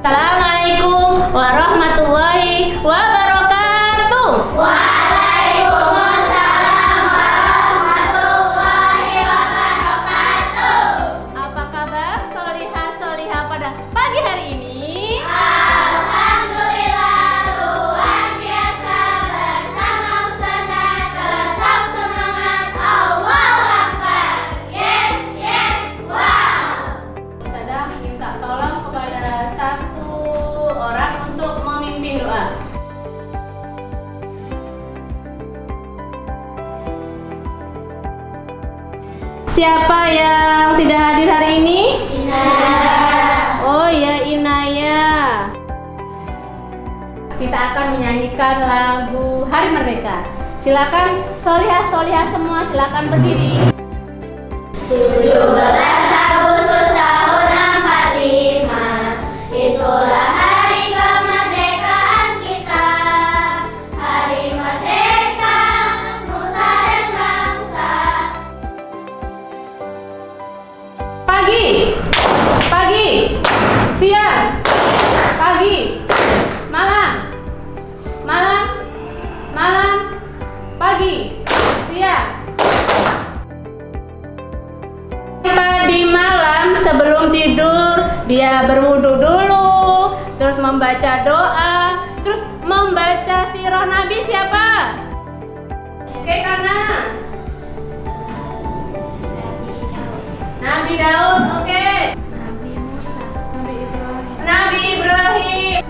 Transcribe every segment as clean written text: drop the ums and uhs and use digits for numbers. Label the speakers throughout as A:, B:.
A: Assalamualaikum warahmatullahi wabarakatuh.
B: Waalaikumsalam warahmatullahi wabarakatuh.
A: Apa kabar solihah-solihah pada pagi hari ini?
B: Alhamdulillah luar biasa bersama Ustazah, tetap semangat, Allahu Akbar. Yes, wow.
A: Ustazah minta tolong kepada satu orang untuk memimpin doa. Siapa yang tidak hadir hari ini? Oh ya, Inaya. Kita akan menyanyikan lagu Hari Merdeka. Silakan solihah-solihah semua, silakan berdiri.
B: 17 Agustus tahun 45, itulah hari kemerdekaan kita. Hari merdeka, nusa dan bangsa.
A: Pagi, siang, pagi, malam, pagi, siang. Tadi malam sebelum tidur dia berwudu dulu, terus membaca doa, terus membaca sirah Nabi siapa? Oke, karena Nabi Daud, oke.
B: Nabi Musa,
A: Nabi Ibrahim,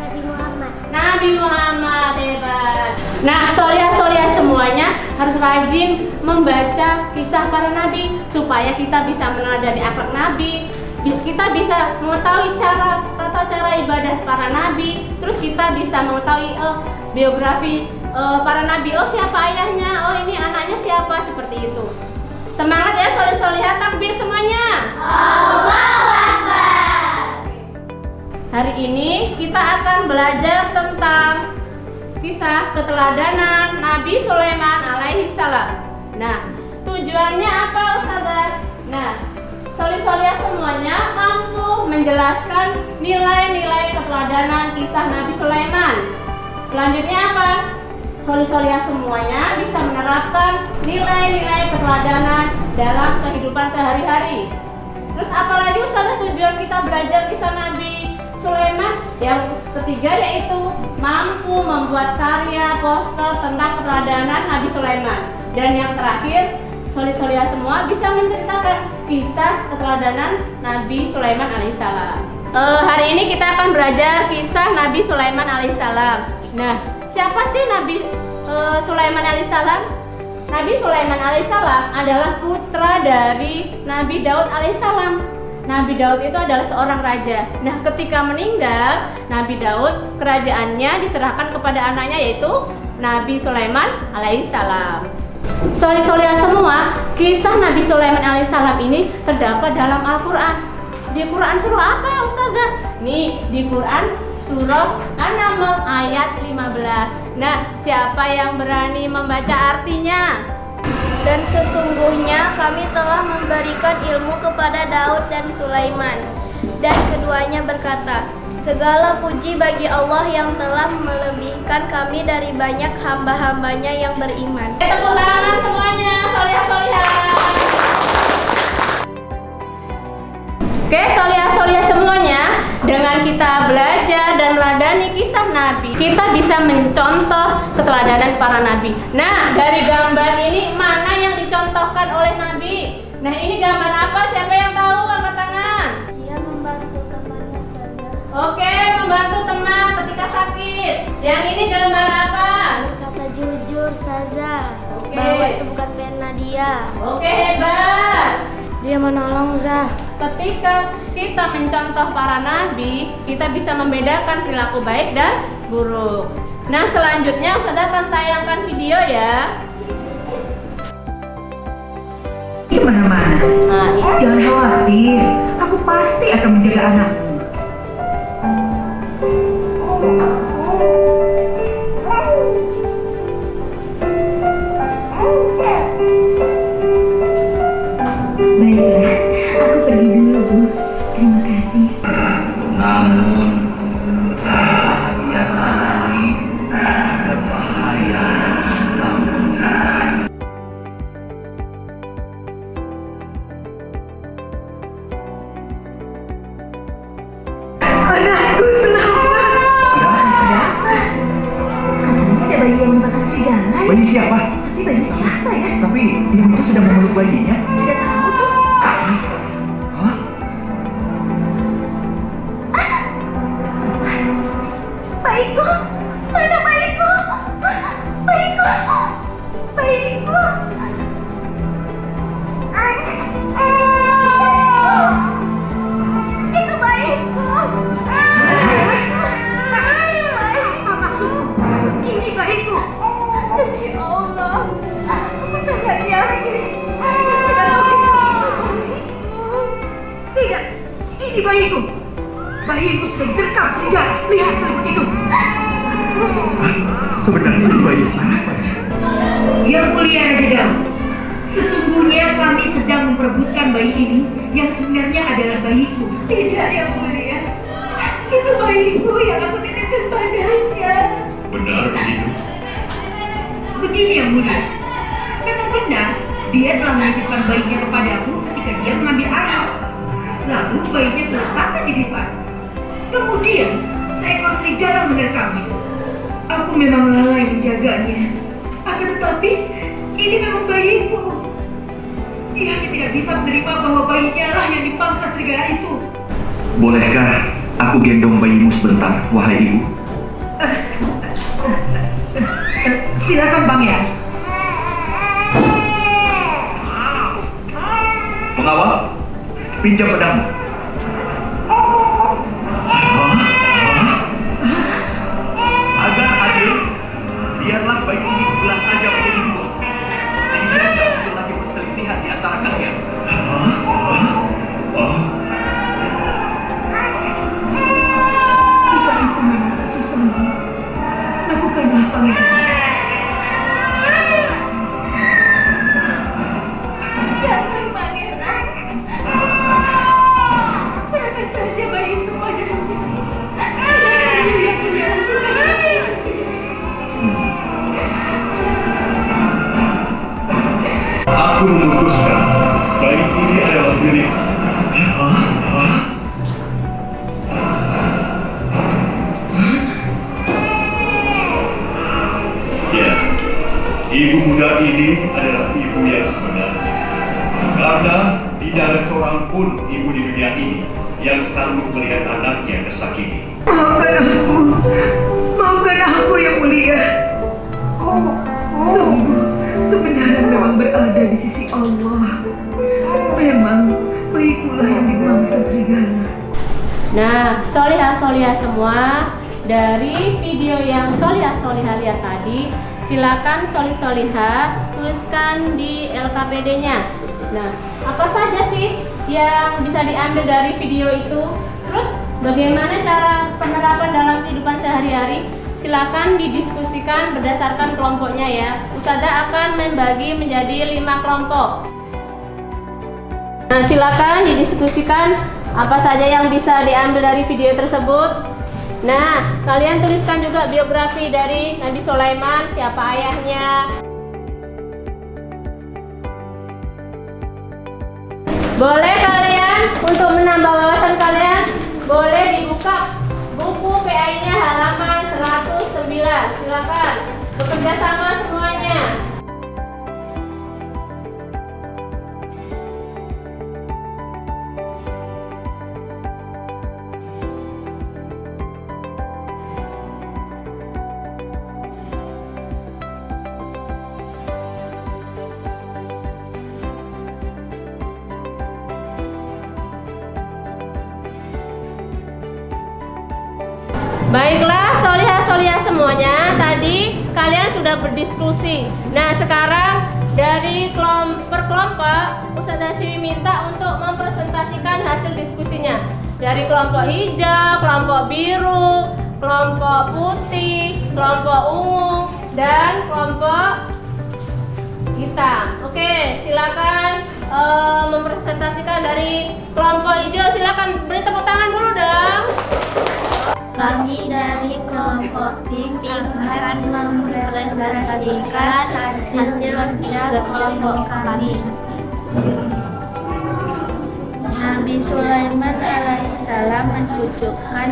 A: Nabi Muhammad, hebat. Nah, solihah-solihah semuanya harus rajin membaca kisah para nabi supaya kita bisa meneladani akhlak nabi. Kita bisa mengetahui tata cara ibadah para nabi. Terus kita bisa mengetahui biografi para nabi. Oh, siapa ayahnya? Oh, ini anaknya siapa? Seperti itu. Semangat ya solih-solihah, takbir semuanya.
B: Allahu Akbar.
A: Hari ini kita akan belajar tentang kisah keteladanan Nabi Sulaiman alaihi salam. Nah, tujuannya apa, Ustazah? Nah, solih-solihah semuanya mampu menjelaskan nilai-nilai keteladanan kisah Nabi Sulaiman. Selanjutnya apa? Solih-solihah semuanya bisa menerapkan nilai-nilai keteladanan dalam kehidupan sehari-hari. Terus apalagi Ustazah tujuan kita belajar kisah Nabi Sulaiman? Yang ketiga yaitu mampu membuat karya poster tentang keteladanan Nabi Sulaiman. Dan yang terakhir, solih-solihah semua bisa menceritakan kisah keteladanan Nabi Sulaiman alaihissalam. Hari ini kita akan belajar kisah Nabi Sulaiman alaihissalam. Nah, siapa sih Nabi Sulaiman alaihissalam? Nabi Sulaiman alaihissalam adalah putra dari Nabi Daud alaihissalam. Nabi Daud itu adalah seorang raja. Nah, ketika meninggal, Nabi Daud kerajaannya diserahkan kepada anaknya yaitu Nabi Sulaiman alaihissalam. Solih-solihah semua, kisah Nabi Sulaiman alaihissalam ini terdapat dalam Al-Quran. Di Quran surah apa, Ustazah? Nih, di Quran surah An-Naml ayat 15. Nah, siapa yang berani membaca artinya?
C: Dan sesungguhnya kami telah memberikan ilmu kepada Daud dan Sulaiman. Dan keduanya berkata, segala puji bagi Allah yang telah melebihkan kami dari banyak hamba-hambanya yang beriman.
A: Tepuk tangan semuanya, solihah-solihah. Oke, solihah-solihah semuanya, dengan kita belajar dan meladani kisah Nabi, kita bisa mencontoh keteladanan para Nabi. Nah, dari gambar ini mana yang dicontohkan oleh Nabi? Nah, ini gambar apa? Siapa yang tahu? Angkat tangan.
C: Dia membantu temannya saja.
A: Oke, membantu teman ketika sakit. Yang ini gambar apa?
C: Kata jujur saja
A: Oke.
C: bahwa itu bukan pena dia.
A: Oke, hebat.
C: Dia menolong Zah.
A: Ketika kita mencontoh para nabi, kita bisa membedakan perilaku baik dan buruk. Nah, selanjutnya Ustazah akan tayangkan video ya.
D: Di mana-mana. Jangan khawatir, aku pasti akan menjaga anakmu.
E: Namun
D: selamat. Ada apa?
B: Katanya ada bayi yang dimakan serigala.
E: Bayi siapa?
B: Tapi bayi siapa ya?
E: Tapi ibu itu sedang memeluk bayinya.
B: Tidak tahu tuh.
E: Hah?
B: Bayiku, mana bayiku? Bayiku, bayiku. Itu bayiku.
D: Apa maksudmu? Ini bayiku.
B: Demi Allah, aku sangat yakin yang sedang kau pikirkan bayiku.
D: Tidak, ini bayiku. Bayiku sudah diterkam serigala. Lihat selimut itu.
E: Sebenarnya itu bayi siapa?
D: Yang mulia Raja Daud, sesungguhnya kami sedang memperebutkan bayi ini yang sebenarnya adalah bayiku.
B: Tidak, yang mulia. Itu bayiku yang aku titipkan padanya.
E: Benar begitu?
D: Begini yang mulia, memang benar dia telah menitipkan bayinya kepadaku ketika dia mengambil air. Lalu bayinya terletakkan di depan. Kemudian seekor serigala menerkamnya. Aku memang lalai menjaganya. Akan tetapi ini memang bayiku. Dia hanya tidak bisa menerima bahwa bayinya lah yang dipangsa serigala itu.
E: Bolehkah aku gendong bayimu sebentar, wahai ibu?
D: Silakan pangeran.
E: Pengawal, pinjam pedangmu. Agar adil, biarlah bayi ini dibelah saja menjadi dua, sehingga tidak muncul lagi perselisihan di antara kalian.
D: Jika itu memang keputusanmu, lakukanlah pangeran.
B: Jangan, pangeran. Serahkan saja bayi itu padanya. Tidak yang mulia lakukan.
E: Aku memutuskan bayi ini adalah milik. Ya, ibu muda ini adalah ibu yang sebenarnya. Karena tidak ada seorang pun ibu di dunia ini yang sanggup melihat anaknya tersakiti.
D: Maafkan aku yang mulia. Sungguh, kebenaran memang berada di sisi Allah. Memang baikulah yang dimangsa serigala.
A: Nah, solihah-solihah semua, dari video yang solihah-solihah lihat tadi, silakan solih-solihah tuliskan di LKPD-nya. Nah, apa saja sih yang bisa diambil dari video itu? Terus bagaimana cara penerapan dalam kehidupan sehari-hari? Silakan didiskusikan berdasarkan kelompoknya ya. Ustazah akan membagi menjadi 5 kelompok. Nah, silakan didiskusikan apa saja yang bisa diambil dari video tersebut. Nah, kalian tuliskan juga biografi dari Nabi Sulaiman, siapa ayahnya. Boleh kalian untuk menambah wawasan kalian, boleh dibuka buku PAI-nya halaman 109. Silakan bekerja sama semuanya. Baiklah, solihah-solihah semuanya, tadi kalian sudah berdiskusi. Nah, sekarang dari per kelompok, Ustazah Siwi minta untuk mempresentasikan hasil diskusinya. Dari kelompok hijau, kelompok biru, kelompok putih, kelompok ungu, dan kelompok hitam. Oke, silakan mempresentasikan dari kelompok hijau. Silakan beri tepuk tangan dulu dong.
C: Kami dari kelompok pink akan mempresentasikan hasil kerja kelompok kami. Nabi Sulaiman alaihissalam menunjukkan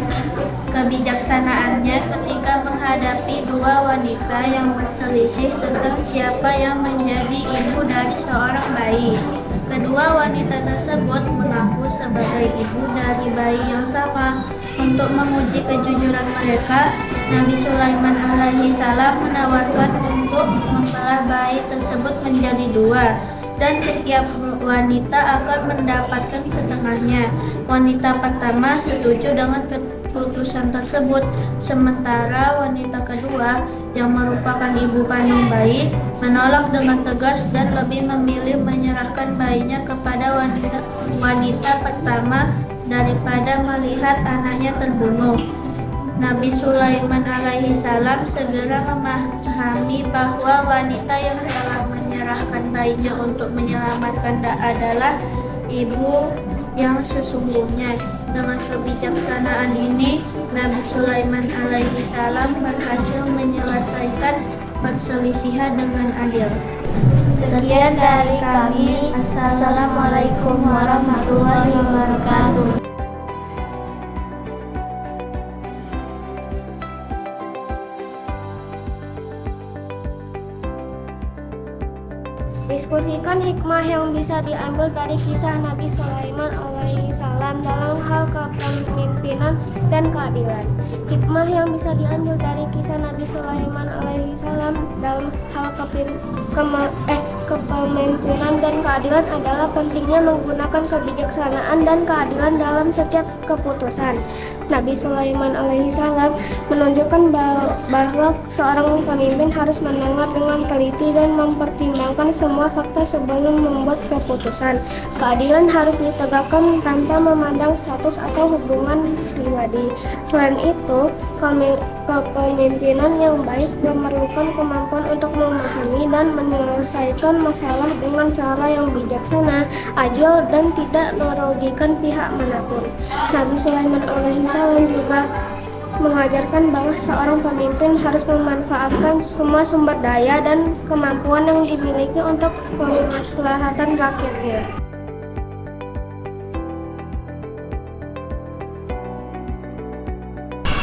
C: kebijaksanaannya ketika menghadapi dua wanita yang berselisih tentang siapa yang menjadi ibu dari seorang bayi. Kedua wanita tersebut mengaku sebagai ibu dari bayi yang sama. Untuk menguji kejujuran mereka, Nabi Sulaiman alaihissalam menawarkan untuk membelah bayi tersebut menjadi dua, dan setiap wanita akan mendapatkan setengahnya. Wanita pertama setuju dengan keputusan tersebut, sementara wanita kedua yang merupakan ibu kandung bayi menolak dengan tegas dan lebih memilih menyerahkan bayinya kepada wanita pertama daripada melihat anaknya terbunuh. Nabi Sulaiman alaihissalam segera memahami bahwa wanita yang telah menyerahkan bayinya untuk menyelamatkan adalah ibu yang sesungguhnya. Dengan kebijaksanaan ini, Nabi Sulaiman alaihissalam berhasil menyelesaikan perselisihan dengan adil.
F: Sekian dari kami. Assalamualaikum warahmatullahi wabarakatuh.
C: Diskusikan hikmah yang bisa diambil dari kisah Nabi Sulaiman alaihissalam dalam hal kepemimpinan dan keadilan. Hikmah yang bisa diambil dari kisah Nabi Sulaiman alaihissalam dalam hal kepemimpinan dan keadilan adalah pentingnya menggunakan kebijaksanaan dan keadilan dalam setiap keputusan. Nabi Sulaiman alaihissalam menunjukkan bahwa seorang pemimpin harus mendengar dengan teliti dan mempertimbangkan semua fakta sebelum membuat keputusan. Keadilan harus ditegakkan tanpa memandang status atau hubungan pribadi. Selain itu, kepemimpinan yang baik memerlukan kemampuan untuk memahami dan menyelesaikan masalah dengan cara yang bijaksana, adil, dan tidak merugikan pihak manapun. Nabi Sulaiman alaihissalam juga mengajarkan bahwa seorang pemimpin harus memanfaatkan semua sumber daya dan kemampuan yang dimiliki untuk kemaslahatan rakyatnya.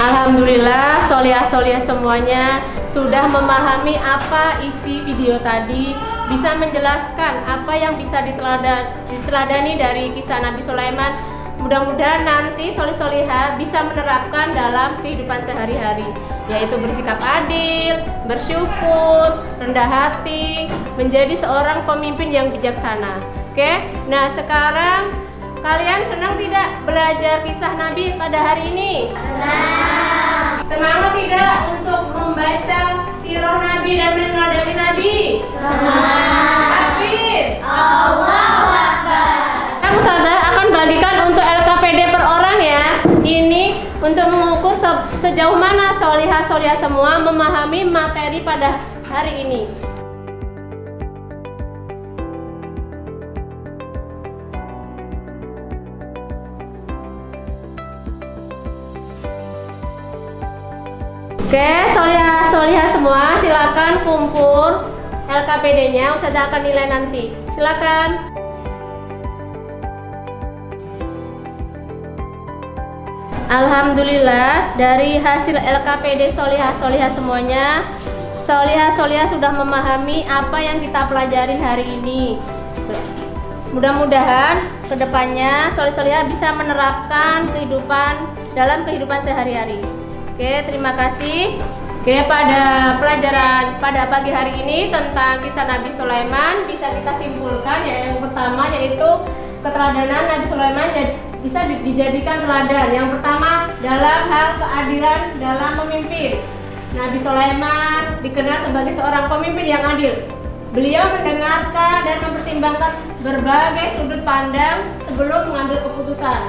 A: Alhamdulillah, solihah-solihah semuanya sudah memahami apa isi video tadi, bisa menjelaskan apa yang bisa diteladani dari kisah Nabi Sulaiman. Mudah-mudahan nanti solih-solihah bisa menerapkan dalam kehidupan sehari-hari, yaitu bersikap adil, bersyukur, rendah hati, menjadi seorang pemimpin yang bijaksana. Oke, nah sekarang kalian senang tidak belajar kisah Nabi pada hari ini? Senang. Semangat tidak untuk membaca sirah Nabi dan meneladani Nabi? Semangat. Takbir. Allahu Akbar. Ustazah akan bagikan untuk LKPD per orang ya. Ini untuk mengukur sejauh mana solihah-solihah semua memahami materi pada hari ini. Oke, solihah-solihah semua silakan kumpul LKPD-nya, Ustazah akan nilai nanti. Silakan. Alhamdulillah, dari hasil LKPD solihah-solihah semuanya, solihah-solihah sudah memahami apa yang kita pelajari hari ini. Mudah-mudahan kedepannya solihah-solihah bisa menerapkan dalam kehidupan sehari-hari. Oke, terima kasih. Oke, pada pelajaran pada pagi hari ini tentang kisah Nabi Sulaiman bisa kita simpulkan ya, yang pertama yaitu keteladanan Nabi Sulaiman bisa dijadikan teladan. Yang pertama dalam hal keadilan dalam memimpin. Nabi Sulaiman dikenal sebagai seorang pemimpin yang adil. Beliau mendengarkan dan mempertimbangkan berbagai sudut pandang sebelum mengambil keputusan.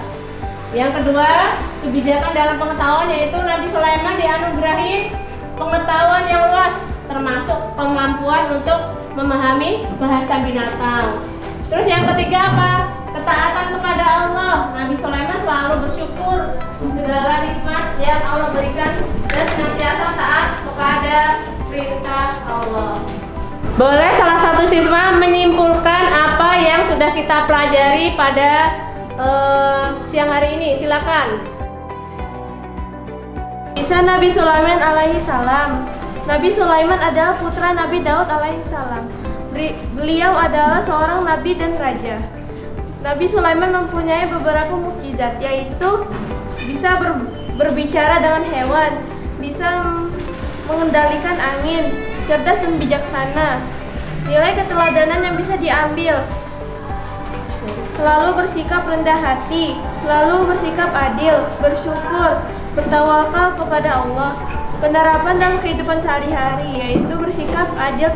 A: Yang kedua, kebijakan dalam pengetahuan, yaitu Nabi Sulaiman dianugerahi pengetahuan yang luas, termasuk kemampuan untuk memahami bahasa binatang. Terus yang ketiga apa? Ketaatan kepada Allah. Nabi Sulaiman selalu bersyukur segala nikmat yang Allah berikan dan senantiasa taat kepada perintah Allah. Boleh salah satu siswa menyimpulkan apa yang sudah kita pelajari pada siang hari ini? Silakan.
C: Kisah Nabi Sulaiman alaihi salam. Nabi Sulaiman adalah putra Nabi Daud alaihi salam. Beliau adalah seorang nabi dan raja. Nabi Sulaiman mempunyai beberapa mukjizat, yaitu bisa berbicara dengan hewan, bisa mengendalikan angin, cerdas dan bijaksana. Nilai keteladanan yang bisa diambil: selalu bersikap rendah hati, selalu bersikap adil, bersyukur, bertawakal kepada Allah. Penerapan dalam kehidupan sehari-hari yaitu bersikap adil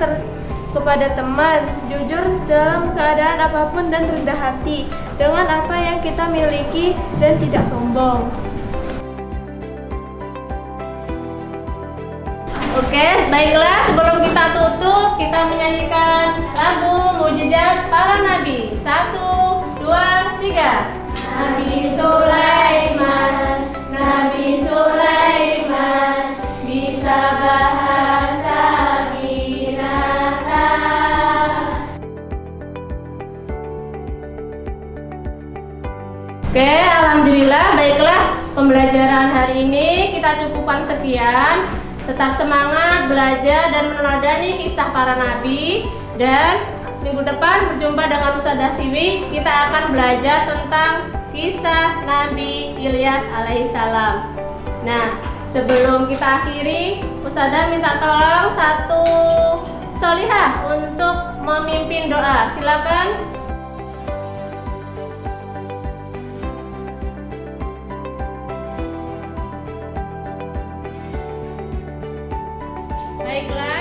C: kepada teman, jujur dalam keadaan apapun dan rendah hati dengan apa yang kita miliki dan tidak sombong.
A: Oke, baiklah, sebelum kita tutup, kita menyanyikan lagu Mukjizat Para Nabi. 1, 2, 3.
C: Nabi Sulaiman, Nabi Sulaiman, bisa bahasa binatang.
A: Oke, alhamdulillah, baiklah, pembelajaran hari ini kita cukupkan sekian. Tetap semangat belajar dan meneladani kisah para nabi, dan minggu depan berjumpa dengan Ustazah Siwi. Kita akan belajar tentang kisah Nabi Ilyas alaihissalam. Nah, sebelum kita akhiri, Ustazah minta tolong satu solihah untuk memimpin doa. Silakan. Baiklah.